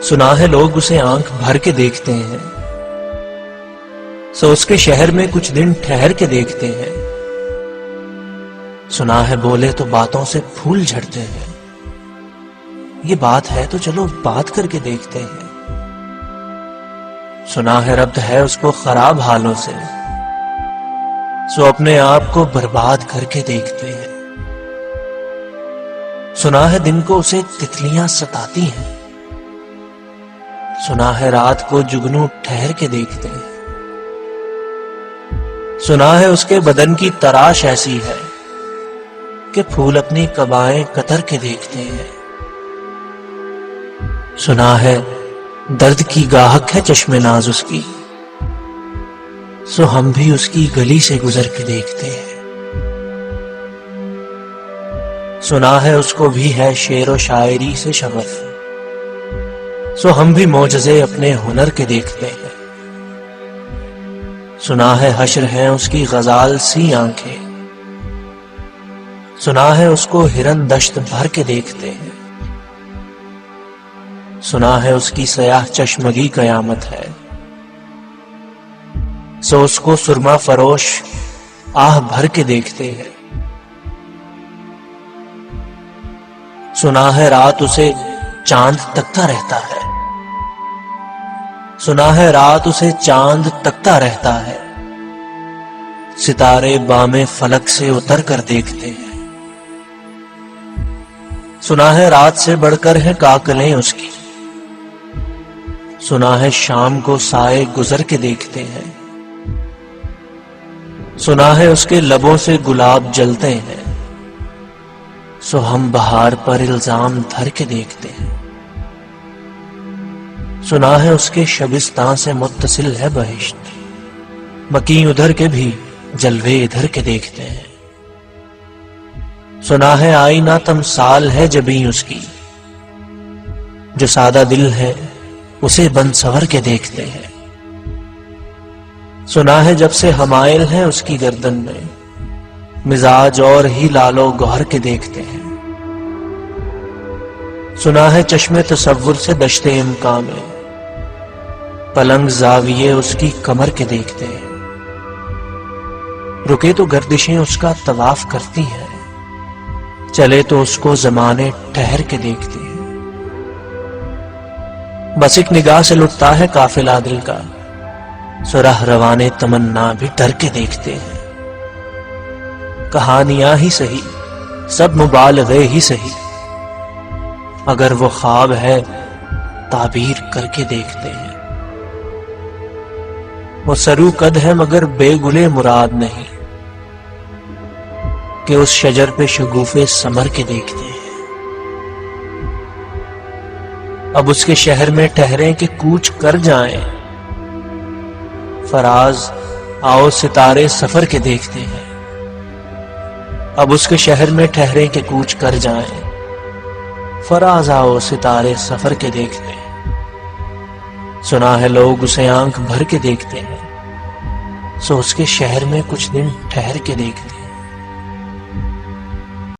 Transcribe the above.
سنا ہے لوگ اسے آنکھ بھر کے دیکھتے ہیں، سو اس کے شہر میں کچھ دن ٹھہر کے دیکھتے ہیں۔ سنا ہے بولے تو باتوں سے پھول جھڑتے ہیں، یہ بات ہے تو چلو بات کر کے دیکھتے ہیں۔ سنا ہے ربط ہے اس کو خراب حالوں سے، سو اپنے آپ کو برباد کر کے دیکھتے ہیں۔ سنا ہے دن کو اسے تتلیاں ستاتی ہیں، سنا ہے رات کو جگنو ٹھہر کے دیکھتے ہیں۔ سنا ہے اس کے بدن کی تراش ایسی ہے کہ پھول اپنی قبائیں قطر کے دیکھتے ہیں۔ سنا ہے درد کی گاہک ہے چشم ناز اس کی، سو ہم بھی اس کی گلی سے گزر کے دیکھتے ہیں۔ سنا ہے اس کو بھی ہے شعر و شاعری سے شغف، سو ہم بھی معجزے اپنے ہنر کے دیکھتے ہیں۔ سنا ہے حشر ہے اس کی غزال سی آنکھیں، سنا ہے اس کو ہرن دشت بھر کے دیکھتے ہیں۔ سنا ہے اس کی سیاہ چشمگی قیامت ہے، سو اس کو سرما فروش آہ بھر کے دیکھتے ہیں۔ سنا ہے رات اسے چاند تکتا رہتا ہے، سنا ہے رات اسے چاند تکتا رہتا ہے، ستارے بام فلک سے اتر کر دیکھتے ہیں۔ سنا ہے رات سے بڑھ کر ہیں کاکلیں اس کی، سنا ہے شام کو سائے گزر کے دیکھتے ہیں۔ سنا ہے اس کے لبوں سے گلاب جلتے ہیں، سو ہم بہار پر الزام دھر کے دیکھتے ہیں۔ سنا ہے اس کے شبستان سے متصل ہے بہشت، مکیں ادھر کے بھی جلوے ادھر کے دیکھتے ہیں۔ سنا ہے آئینہ تمثال ہے جبیں اس کی، جو سادہ دل ہے اسے بن سور کے دیکھتے ہیں۔ سنا ہے جب سے حمائل ہے اس کی گردن میں، مزاج اور ہی لالو گوہر کے دیکھتے ہیں۔ سنا ہے چشم تصور سے دشت امکان میں، پلنگ زاویے اس کی کمر کے دیکھتے ہیں۔ رکے تو گردشیں اس کا طواف کرتی ہیں، چلے تو اس کو زمانے ٹھہر کے دیکھتے ہیں۔ بس ایک نگاہ سے لٹتا ہے قافلہ دل کا، سو راہ روانے تمنا بھی ڈر کے دیکھتے ہیں۔ کہانیاں ہی سہی، سب مبالغے ہی سہی، اگر وہ خواب ہے تعبیر کر کے دیکھتے ہیں۔ وہ سرو قد ہے مگر بے گلے مراد نہیں، کہ اس شجر پہ شگوفے سمر کے دیکھتے ہیں۔ اب اس کے شہر میں ٹھہریں کہ کوچ کر جائیں، فراز آؤ ستارے سفر کے دیکھتے ہیں۔ اب اس کے شہر میں ٹھہریں کہ کوچ کر جائیں، فراز آؤ ستارے سفر کے دیکھتے ہیں۔ سنا ہے لوگ اسے آنکھ بھر کے دیکھتے ہیں، سو اس کے شہر میں کچھ دن ٹھہر کے دیکھتے ہیں۔